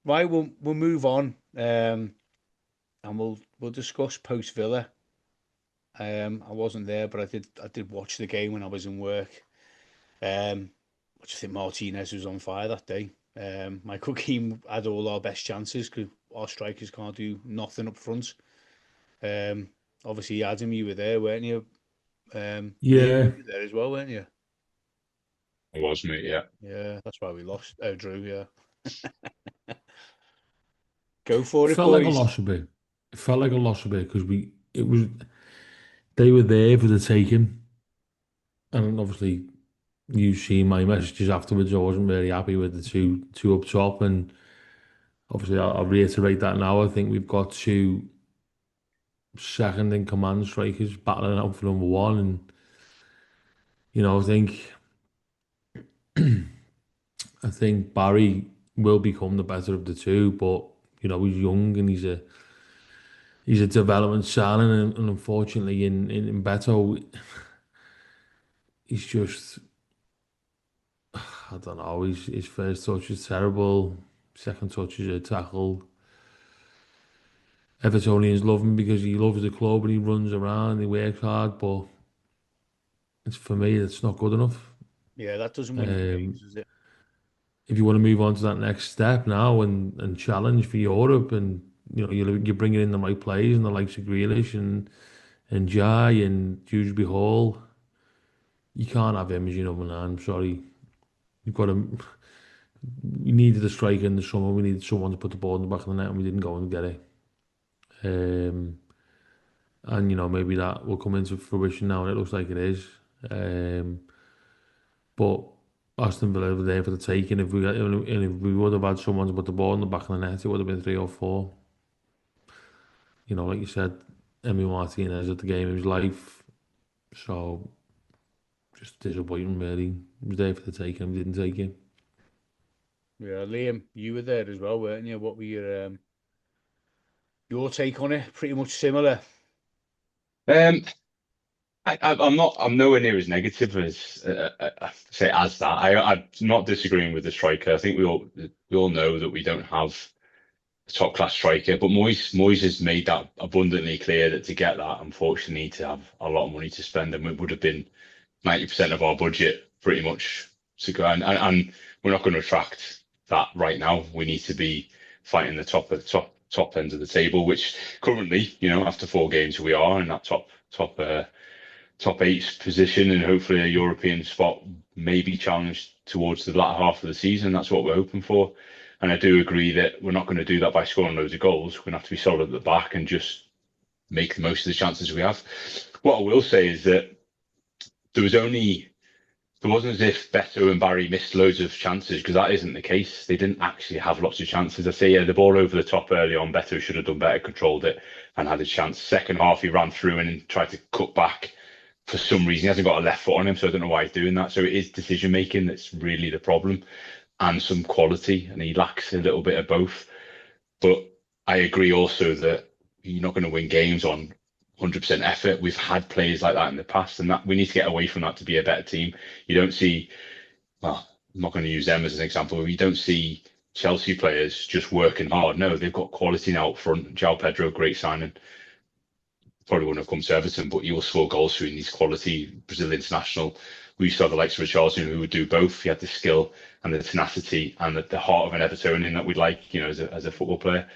Right, we'll move on, and we'll discuss post Villa. I wasn't there, but I did watch the game when I was in work. I just think Martinez was on fire that day. Michael Keane had all our best chances because our strikers can't do nothing up front. Um, Obviously, Adam, you were there, weren't you? Liam, Yeah, you were there as well, weren't you? It was, mate. Yeah. Yeah, that's why we lost. Oh, Drew, yeah. Go for it, felt like a boys. loss a bit. It felt like a loss a bit because it was, they were there for the taking, and obviously you see my messages afterwards. I wasn't really happy with the two up top, and obviously I'll reiterate that now. I think we've got two second in command strikers battling out for number one, and I think Barry will become the better of the two, but he's young and he's a development signing, and unfortunately in Beto, he's just, I don't know. His first touch is terrible. Second touch is a tackle. Evertonians love him because he loves the club and he runs around, he works hard, but for me, it's not good enough. Yeah, that doesn't win you Um, games, does it? if you want to move on to that next step now and challenge for Europe, and you're bringing in the right players and the likes of Grealish and Jai and Dewsbury Hall, you can't have him as your number nine. I'm sorry. You've got to. We needed a striker in the summer. We needed someone to put the ball in the back of the net, and we didn't go and get it. Um, and maybe that will come into fruition now, and it looks like it is. Um, but Aston Villa were there for the taking. If we would have had someone to put the ball in the back of the net, it would have been 3 or 4. Like you said, Emi Martinez at the game of his life. So just disappointing, really. He was there for the taking, we didn't take him. Yeah, Liam, you were there as well, weren't you? What were your take on it? Pretty much similar. Um, I'm not. I'm nowhere near as negative as say as that. I'm not disagreeing with the striker. I think we all know that we don't have a top class striker, but Moyes has made that abundantly clear that to get that, unfortunately, you need to have a lot of money to spend, and it would have been 90% of our budget pretty much to go. And we're not going to attract that right now. We need to be fighting the top end of the table, which currently, after 4 games, we are in that top eight position, and hopefully a European spot may be challenged towards the latter half of the season. That's what we're hoping for. And I do agree that we're not going to do that by scoring loads of goals. We're going to have to be solid at the back and just make the most of the chances we have. What I will say is that there was only it wasn't as if Beto and Barry missed loads of chances, because that isn't the case. They didn't actually have lots of chances. I say, yeah, the ball over the top early on, Beto should have done better, controlled it, and had a chance. Second half, he ran through and tried to cut back. For some reason, he hasn't got a left foot on him, so I don't know why he's doing that. So it is decision making that's really the problem, and some quality, and he lacks a little bit of both. But I agree also that you're not going to win games on 100% effort. We've had players like that in the past, and that we need to get away from that to be a better team. You don't see, well, I'm not going to use them as an example, but you don't see Chelsea players just working hard. No, they've got quality now up front. João Pedro, great signing. Probably wouldn't have come to Everton, but he will score goals through in these quality Brazil international. We used to have the likes of Richarlison who would do both. He had the skill and the tenacity and the heart of an Evertonian that we'd like, as a football player.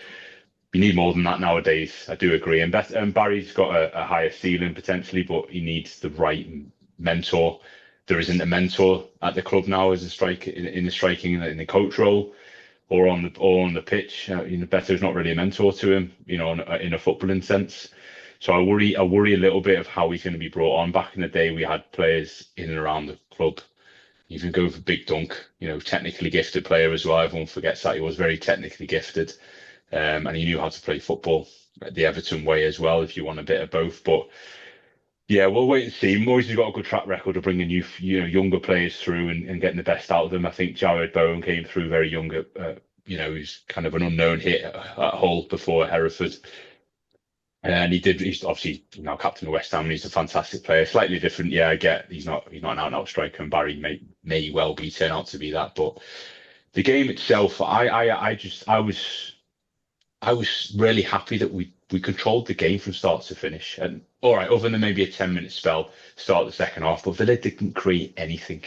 You need more than that nowadays. I do agree. And Barry's got a higher ceiling potentially, but he needs the right mentor. There isn't a mentor at the club now as a striker in the striking in the coach role or on the pitch. Beto's not really a mentor to him, in a footballing sense. So I worry a little bit of how he's going to be brought on. Back in the day, we had players in and around the club. You can go for Big Dunk, technically gifted player as well. Everyone forgets that he was very technically gifted, and he knew how to play football the Everton way as well. If you want a bit of both, but yeah, we'll wait and see. Moyes has got a good track record of bringing younger players through and getting the best out of them. I think Jared Bowen came through very young. He's kind of an unknown hit at Hull before Hereford. And he's obviously now captain of West Ham, and he's a fantastic player. Slightly different, yeah. I get he's not an out-and-out striker, and Barry may well be turn out to be that, but The game itself, I was really happy that we controlled the game from start to finish. And all right, other than maybe a 10-minute spell, start of the second half, but Villa didn't create anything.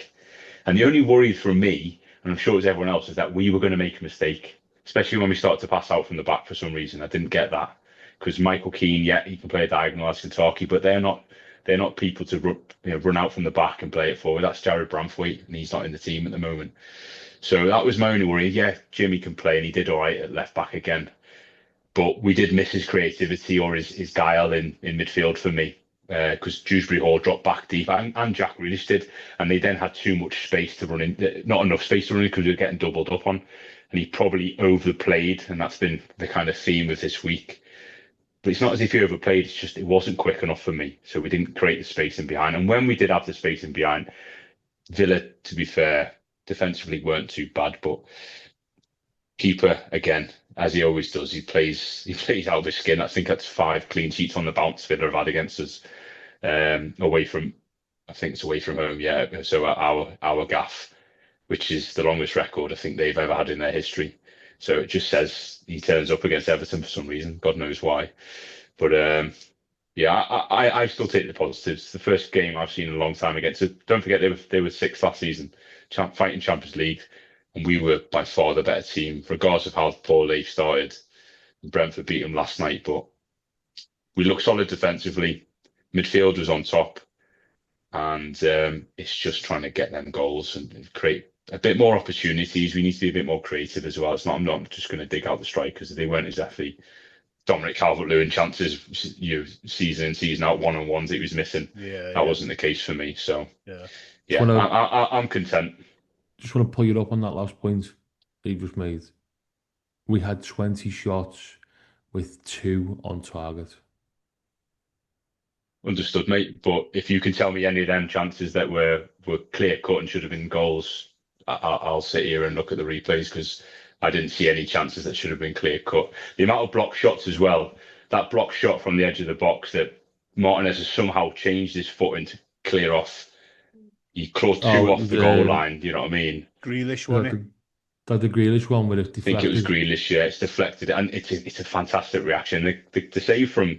And the only worry for me, and I'm sure it was everyone else, is that we were going to make a mistake, especially when we started to pass out from the back for some reason. I didn't get that because Michael Keane, yeah, he can play a diagonal as Kentucky, but they're not people to run out from the back and play it forward. That's Jared Branthwaite, and he's not in the team at the moment. So that was my only worry. Yeah, Jimmy can play, and he did all right at left back again. But we did miss his creativity or his guile in midfield for me because Dewsbury Hall dropped back deep and Jack Grealish did, and they then had too much space to run in, not enough space to run in because we were getting doubled up on, and he probably overplayed, and that's been the kind of theme of this week. But it's not as if he overplayed; it's just it wasn't quick enough for me, so we didn't create the space in behind. And when we did have the space in behind, Villa, to be fair, defensively weren't too bad, but keeper again, as he always does, he plays out of his skin. I think that's 5 clean sheets on the bounce Villa have had against us. Away from, I think it's away from home, yeah. So our gaff, which is the longest record I think they've ever had in their history. So it just says he turns up against Everton for some reason. God knows why. But yeah, I still take the positives. The first game I've seen in a long time against. So don't forget they were 6th last season, fighting Champions League. And we were by far the better team, regardless of how poor they started. Brentford beat them last night, but we looked solid defensively. Midfield was on top, and it's just trying to get them goals and create a bit more opportunities. We need to be a bit more creative as well. I'm not just going to dig out the strikers. They weren't exactly Dominic Calvert-Lewin chances, season in, season out, one-on-ones he was missing. That wasn't the case for me. So yeah, I'm content. Just want to pull you up on that last point that you just made. We had 20 shots with 2 on target. Understood, mate. But if you can tell me any of them chances that were clear cut and should have been goals, I'll sit here and look at the replays because I didn't see any chances that should have been clear cut. The amount of block shots as well, that block shot from the edge of the box that Martinez has somehow changed his footing to clear off. He clawed 2 off the goal line. Do you know what I mean? Grealish, wasn't it? That the Grealish one where it deflected. I think it was Grealish. Yeah, it's deflected, and it's a fantastic reaction. The save from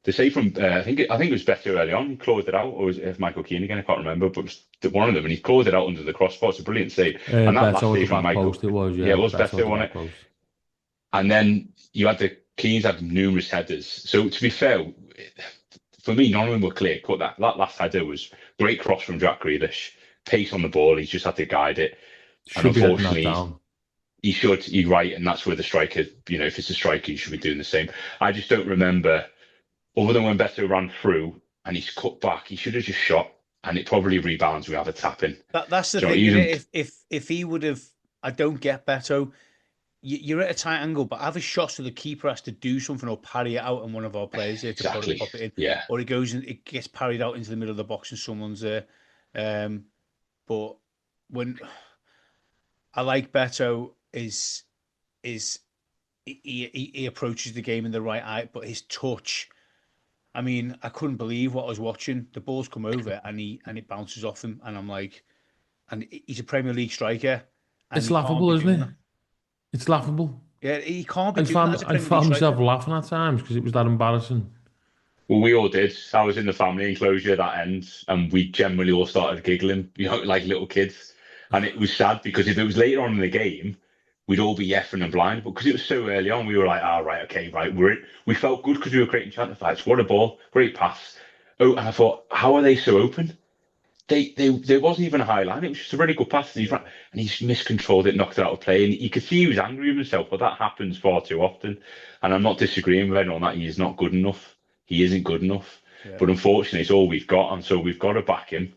I think it was Beto early on. He clawed it out, or was it Michael Keane again? I can't remember, but it was one of them, and he clawed it out under the crossbar. It's a brilliant save. And that Beto last save from Michael, post, it was, it was Beto on it. Post. And then you had the Keane's had numerous headers. So to be fair, for me, none of them were clear cut. That last header was great cross from Jack Grealish, pace on the ball. He just had to guide it. And unfortunately, he should. You're right, and that's where the striker. If it's a striker, you should be doing the same. I just don't remember, other than when Beto ran through and he's cut back, he should have just shot, and it probably rebounds. We have a tap in. That's the thing. If he would have, I don't get Beto. You're at a tight angle, but have a shot so the keeper has to do something or parry it out, and one of our players here to pop it in. Yeah. Or it goes and it gets parried out into the middle of the box and someone's there. But when I like Beto is he approaches the game in the right eye, but his touch. I mean, I couldn't believe what I was watching. The ball's come over and it bounces off him, and I'm like, and he's a Premier League striker. It's laughable, isn't it? It's laughable. Yeah, he can't be I found myself laughing at times because it was that embarrassing. Well, we all did. I was in the family enclosure at that end, and we generally all started giggling, like little kids. And it was sad because if it was later on in the game, we'd all be effing and blind. But because it was so early on, we were like, right. We felt good because we were creating chance fights. What a ball. Great pass. Oh, and I thought, how are they so open? There wasn't even a high line. It was just a really good pass, and he's miscontrolled it, knocked it out of play, and you could see he was angry with himself. But that happens far too often, and I'm not disagreeing with anyone that he is not good enough. He isn't good enough, but unfortunately, it's all we've got, and so we've got to back him.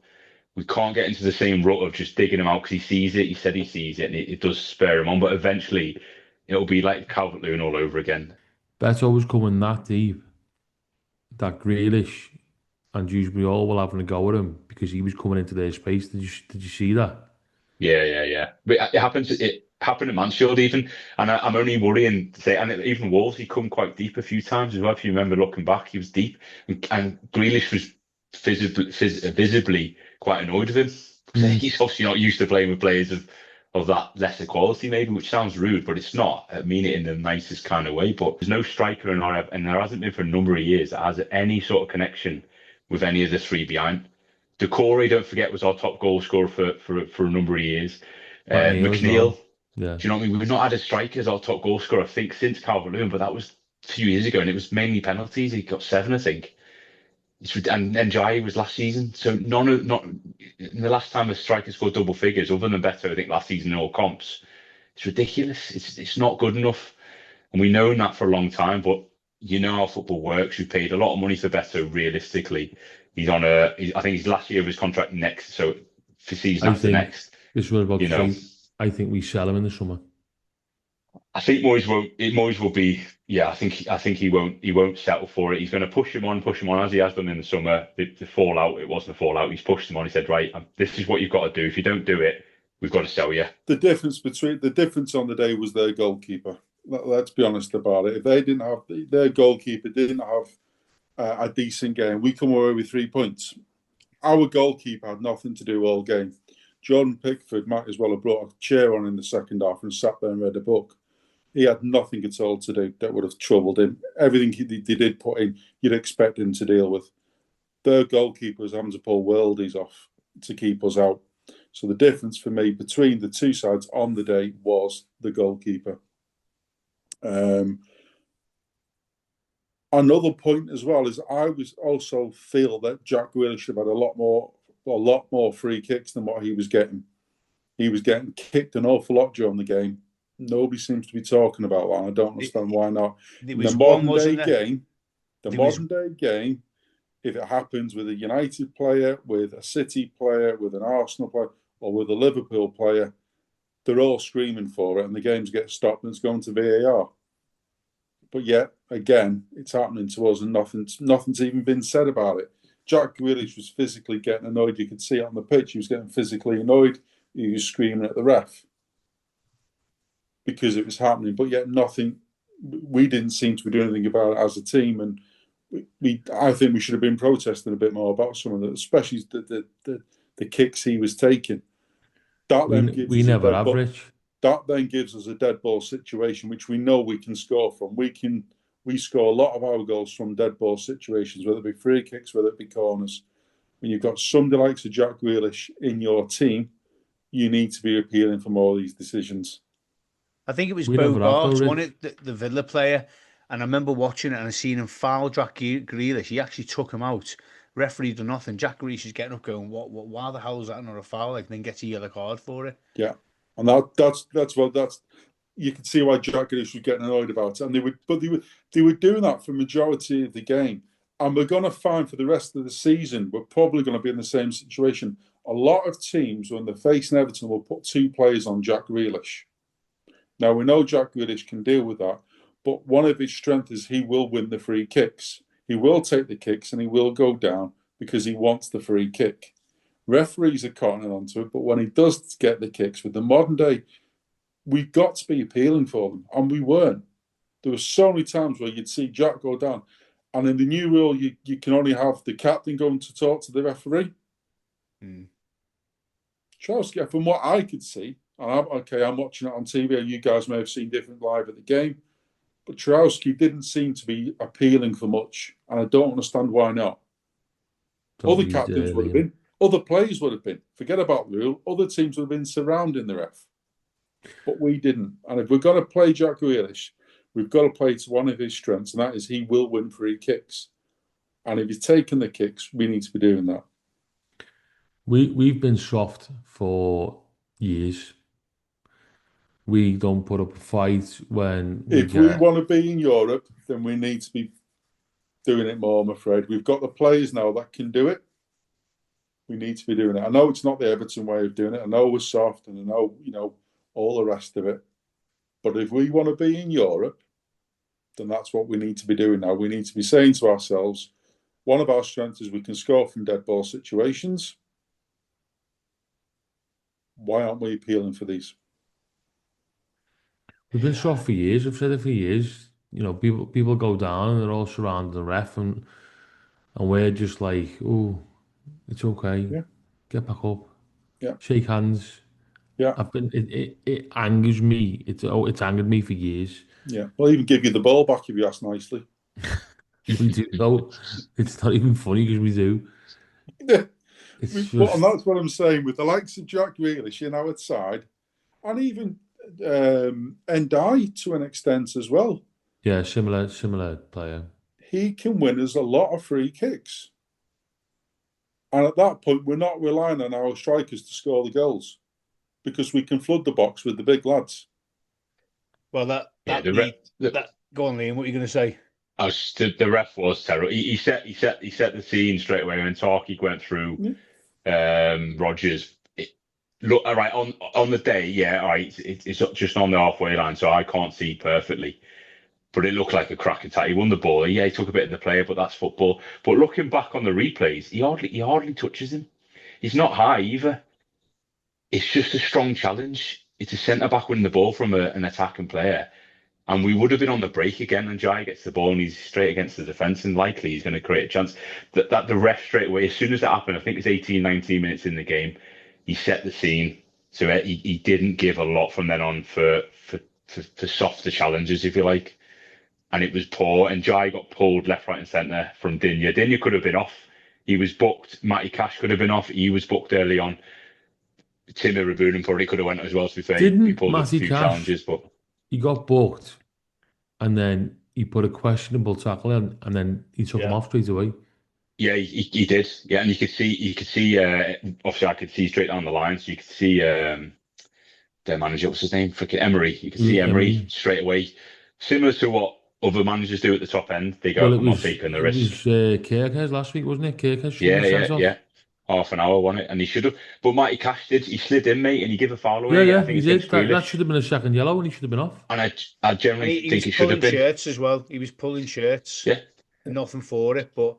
We can't get into the same rut of just digging him out because he sees it. He said he sees it, and it does spur him on. But eventually, it'll be like Calvert-Lewin all over again. Beto was coming that deep that Grealish and Dewsbury all were having a go at him because he was coming into their space. Did you see that? Yeah. But it happens. It happened at Mansfield even, and I'm only worrying to say, and even Wolves, he come quite deep a few times as well. If you remember looking back, he was deep, and Grealish was visibly quite annoyed with him. He's obviously not used to playing with players of of that lesser quality, maybe, which sounds rude, but it's not. I mean it in the nicest kind of way. But there's no striker in our, and there hasn't been for a number of years that has any sort of connection with any of the three behind. Decore, don't forget, was our top goal scorer for a number of years. McNeil as McNeil, well. Yeah. do you know what I mean? We've not had a striker as our top goal scorer, I think, since Calvert-Lewin, but that was a few years ago, and it was mainly penalties. He got seven, I think. And Jai was last season, so none of not in the last time a striker scored double figures, other than Beto, I think last season in all comps. It's ridiculous. It's not good enough, and we've known that for a long time. But you know how football works. We paid a lot of money for Beto. Realistically, I think his last year of his contract next, so for season I after think next. this was about You to know, say, I think we sell him in the summer. I think Moyes won't. Moyes will be. Yeah, I think he won't. He won't settle for it. He's going to push him on as he has done in the summer. The fallout. It wasn't a fallout. He's pushed him on. He said, right, this is what you've got to do. If you don't do it, we've got to sell you. The difference on the day was their goalkeeper. Let's be honest about it. If they didn't have their goalkeeper didn't have a decent game, we come away with 3 points. Our goalkeeper had nothing to do all game. Jordan Pickford might as well have brought a chair on in the second half and sat there and read a book. He had nothing at all to do that would have troubled him. Everything he did put in, you'd expect him to deal with. Their goalkeeper was having to pull worldies off to keep us out. So the difference for me between the two sides on the day was the goalkeeper. Another point as well is I was also feel that Jack Grealish should have had a lot more free kicks than what he was getting. He was getting kicked an awful lot during the game. Nobody seems to be talking about that. I don't understand why not. There was one, wasn't there? Modern day game, if it happens with a United player, with a City player, with an Arsenal player, or with a Liverpool player, they're all screaming for it, and the games get stopped and it's going to VAR. But yet, again, it's happening to us, and nothing's even been said about it. Jack Grealish was physically getting annoyed. You could see it on the pitch. He was getting physically annoyed. He was screaming at the ref because it was happening. But yet, nothing. We didn't seem to be doing anything about it as a team, and I think we should have been protesting a bit more about some of it, especially the kicks he was taking. We never average. That then gives us a dead ball situation, which we know we can score from. We score a lot of our goals from dead ball situations, whether it be free kicks, whether it be corners. When you've got somebody like Jack Grealish in your team, you need to be appealing for more of these decisions. I think it was Bogart, wasn't it, the Villa player? And I remember watching it and I seen him foul Jack Grealish. He actually took him out. Referee did nothing. Jack Grealish is getting up going, what, why the hell is that not a foul? Like, then gets a yellow card for it. Yeah. And that's you could see why Jack Grealish was getting annoyed about it. And they were doing that for the majority of the game. And we're going to find for the rest of the season, we're probably going to be in the same situation. A lot of teams, when they're facing Everton, will put two players on Jack Grealish. Now, we know Jack Grealish can deal with that, but one of his strengths is he will win the free kicks. He will take the kicks and he will go down because he wants the free kick. Referees are cottoning onto it, but when he does get the kicks with the modern day, we've got to be appealing for them, and we weren't. There were so many times where you'd see Jack go down, and in the new rule, you can only have the captain going to talk to the referee. Charles, from what I could see, and I'm watching it on TV, and you guys may have seen different live at the game, but Trowski didn't seem to be appealing for much, and I don't understand why not. Other captains would have been. Other players would have been. Forget about the rule. Other teams would have been surrounding the ref. But we didn't. And if we're going to play Jack Grealish, we've got to play to one of his strengths, and that is he will win free kicks. And if he's taking the kicks, we need to be doing that. We've been soft for years. We don't put up a fight when we want to be in Europe, then we need to be doing it more, I'm afraid. We've got the players now that can do it. We need to be doing it. I know it's not the Everton way of doing it. I know we're soft, and I know, all the rest of it. But if we want to be in Europe, then that's what we need to be doing now. We need to be saying to ourselves, one of our strengths is we can score from dead ball situations. Why aren't we appealing for these? We've been soft for years. I've said it for years. People go down and they're all surrounding the ref, and we're just like, oh, it's okay. Yeah. Get back up. Yeah. Shake hands. Yeah, It angers me. It's angered me for years. yeah. We'll even give you the ball back if you ask nicely. We do though. It's not even funny because we do. Yeah, It's and just that's what I'm saying with the likes of Jack Grealish in our side, and even Ndai to an extent as well. yeah, similar player. He can win us a lot of free kicks. And at that point, we're not relying on our strikers to score the goals because we can flood the box with the big lads. Well, Yeah, that go on, Liam. What are you going to say? the ref was terrible. He set the scene straight away when Tarky went through Rogers. Look, all right, on the day, yeah, all right, it's just on the halfway line, so I can't see perfectly. But it looked like a crack attack. He won the ball. Yeah, he took a bit of the player, but that's football. But looking back on the replays, he hardly touches him. He's not high either. It's just a strong challenge. It's a centre back winning the ball from an attacking player. And we would have been on the break again, and Jai gets the ball and he's straight against the defence, and likely he's going to create a chance. That the ref straight away, as soon as that happened, I think it's 18, 19 minutes in the game, he set the scene. So he didn't give a lot from then on for softer challenges, if you like. And it was poor. And Jai got pulled left, right, and centre from Dinya. Dinya could have been off. He was booked. Matty Cash could have been off. He was booked early on. Timmy Rabunin probably could have went as well, to be fair. He Didn't pulled a Matty few Cash? challenges, but He got booked, and then he put a questionable tackle in, and then he took him off straight away. yeah, he did. Yeah, and you could see. Obviously, I could see straight down the line, so you could see their manager. What's his name? Freaking Emery. You could see Emery straight away. Similar to what other managers do at the top end. They go, Well, "I'm not taking the it risk." was Kirkers last week, wasn't it? Kirkers should have Yeah, been yeah, sent off. yeah. Half an hour won it, and he should have. But Matty Cash did. He slid in, mate, and he gave a foul Yeah, away. I yeah, think he it's against did. That Grealish, should have been a second yellow, and he should have been off. and I And generally he think was he should have pulling been. shirts as well. He was pulling shirts. Yeah, Nothing for it, but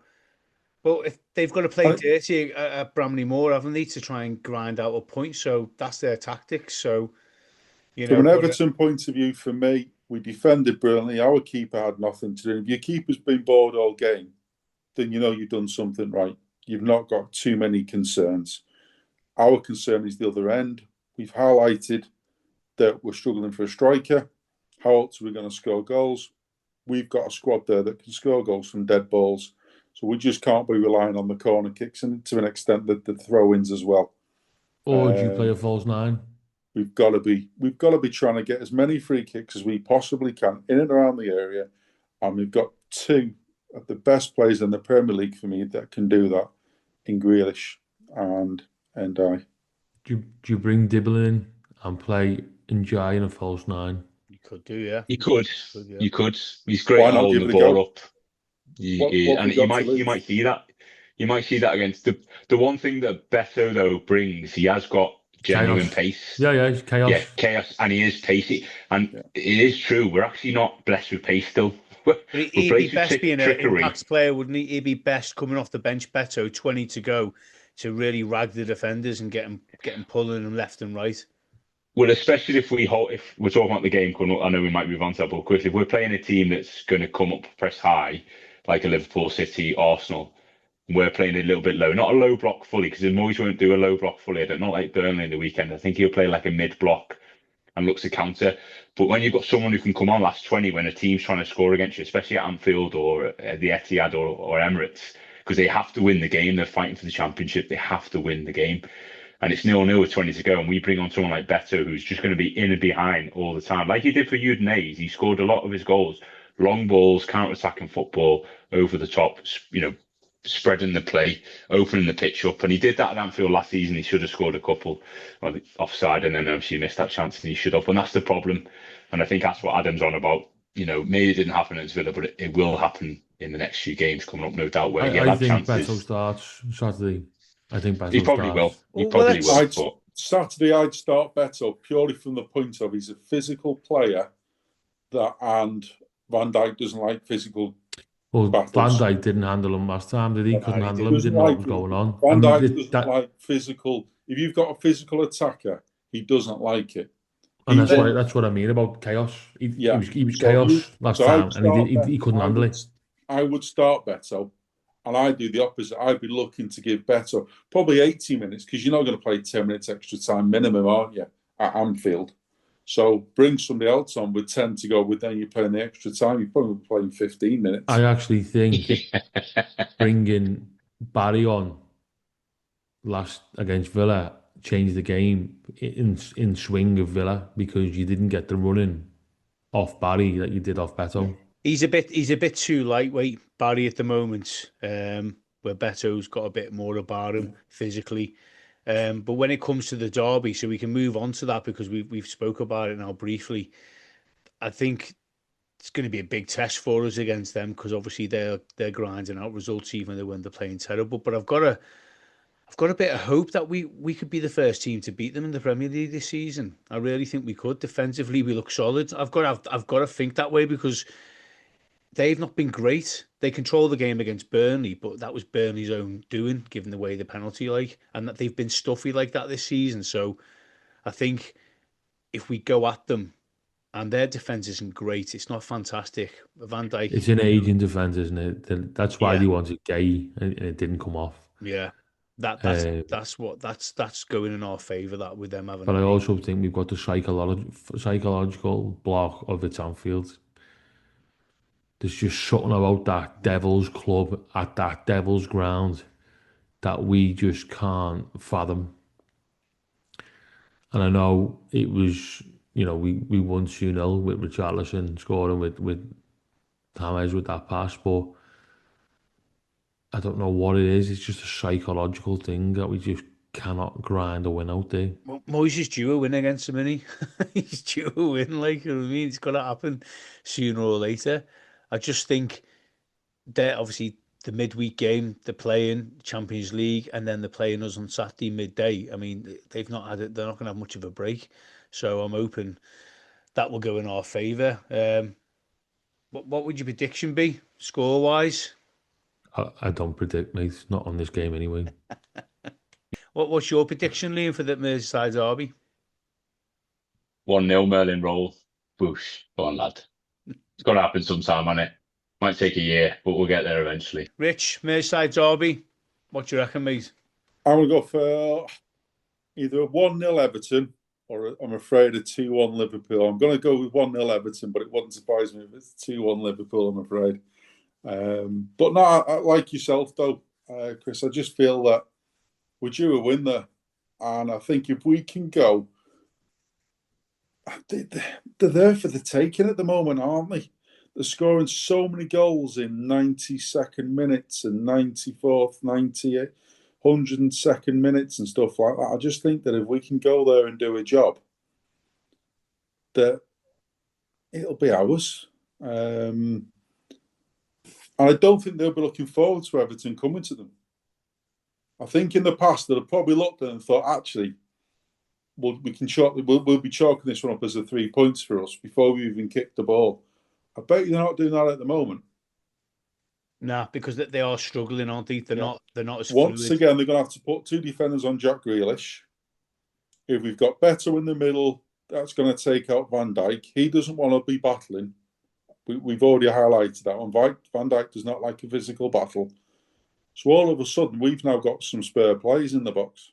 if they've got to play dirty at Bramley Moore, haven't they, to try and grind out a point? So that's their tactics. So from an Everton point of view, for me, we defended brilliantly. Our keeper had nothing to do. If your keeper's been bored all game, then you know you've done something right. You've not got too many concerns. Our concern is the other end. We've highlighted that we're struggling for a striker. How else are we going to score goals? We've got a squad there that can score goals from dead balls. So we just can't be relying on the corner kicks and to an extent that the throw-ins as well. Or do you play a false nine? We've got to be trying to get as many free kicks as we possibly can in and around the area. And we've got two of the best players in the Premier League for me that can do that in Grealish and I. Do you bring Dibble in and play Njai in a false nine? You could do, yeah. you could. Yeah. You could. He's great at holding the ball up. And you might see that. You might see that against the one thing that Beto though brings. He has got genuine pace. Yeah, he's chaos. Yeah, chaos, and he is pacey. And it is true. We're actually not blessed with pace still. He'd be best being an impact player, wouldn't he? He'd be best coming off the bench, Beto, 20 to go, to really rag the defenders and get them pulling them left and right. Well, especially if we're talking about the game, I know we might move on to that, but quickly, if we're playing a team that's going to come up press high, like a Liverpool, City, Arsenal, we're playing a little bit low, not a low block fully, because Moyes won't do a low block fully. Not like Burnley in the weekend. I think he'll play like a mid block and looks to counter. But when you've got someone who can come on last 20 when a team's trying to score against you, especially at Anfield or at the Etihad or Emirates, because they have to win the game. They're fighting for the championship. They have to win the game. And it's 0-0 with 20 to go. And we bring on someone like Beto, who's just going to be in and behind all the time. Like he did for Udinese. He scored a lot of his goals. Long balls, counter-attacking football, over the top, spreading the play, opening the pitch up. And he did that at Anfield last season. He should have scored a couple offside, and then obviously missed that chance, and he should have. And that's the problem. And I think that's what Adam's on about. Maybe it didn't happen at Villa, but it will happen in the next few games coming up, no doubt. Where I think Beto starts Saturday. I think Beto he probably starts. will. He probably will. Saturday, I'd start Beto purely from the point of he's a physical player and Van Dijk doesn't like physical. Well, battles. Van Dijk didn't handle him last time, did he? Couldn't handle him, didn't know what was going on. Van Dijk doesn't like physical. If you've got a physical attacker, he doesn't like it. And that's what I mean about chaos. He was chaos last time, and he couldn't handle it. I would start Beto, and I'd do the opposite. I'd be looking to give Beto probably 80 minutes, because you're not going to play 10 minutes extra time minimum, aren't you? at Anfield. So bring somebody else on with 10 to go, with then you're playing the extra time. You're probably playing 15 minutes. I actually think bringing Barry on last against Villa changed the game in swing of Villa, because you didn't get the running off Barry that you did off Beto. He's a bit too lightweight, Barry, at the moment. Where Beto's got a bit more about him physically. But when it comes to the derby, so we can move on to that because we've spoke about it now briefly. I think it's going to be a big test for us against them, because obviously they're grinding out results even though when they're playing terrible. But I've got a bit of hope that we could be the first team to beat them in the Premier League this season. I really think we could. Defensively, we look solid. I've got to think that way, because they've not been great. They control the game against Burnley, but that was Burnley's own doing, given the way the penalty, and that they've been stuffy like that this season. So I think if we go at them, and their defense isn't great, it's not fantastic. Van Dijk. It's an aging defense, isn't it? That's why they wanted Gay, and it didn't come off. Yeah, that's going in our favour, that with them having. But I also think we've got the psychological block of it's Anfield. There's just something about that Devil's club at that Devil's ground that we just can't fathom. And I know it was, we won 2-0 with Richarlison scoring with James with that pass, but I don't know what it is. It's just a psychological thing that we just cannot grind a win out there. Moyes is due a win against him, isn't he? He's due a win, like, you know what I mean? It's got to happen sooner or later. I just think they're obviously the midweek game, they're playing Champions League, and then they're playing us on Saturday midday. I mean, they've not had it, they're not going to have much of a break. So I'm hoping that will go in our favour. What would your prediction be, score-wise? I don't predict, mate. Not on this game anyway. What's your prediction, Liam, for the Merseyside Derby? 1-0 Merlin roll. Boosh. Go on, lad. It's got to happen sometime, on it. Might take a year, but we'll get there eventually. Rich, Merseyside Derby, what do you reckon, mate? I'm going to go for either a 1-0 Everton, or I'm afraid a 2-1 Liverpool. I'm going to go with 1-0 Everton, but it wouldn't surprise me if it's 2-1 Liverpool, I'm afraid. But no, I like yourself, though, Chris. I just feel that we're due a win there. And I think if we can go, they're there for the taking at the moment, aren't they? They're scoring so many goals in 92nd minutes and 94th, 98th, 102nd minutes and stuff like that. I just think that if we can go there and do a job, that it'll be ours. And I don't think they'll be looking forward to Everton coming to them. I think in the past they'll have probably looked at it and thought, actually, we'll be chalking this one up as a 3 points for us before we even kick the ball. I bet you're not doing that at the moment. Nah, because they are struggling, aren't they? They're not as Once fluid. again, they're going to have to put two defenders on Jack Grealish. If we've got Beto in the middle, that's going to take out Van Dijk. He doesn't want to be battling. We've already highlighted that one. Van Dijk does not like a physical battle. So all of a sudden, we've now got some spare players in the box.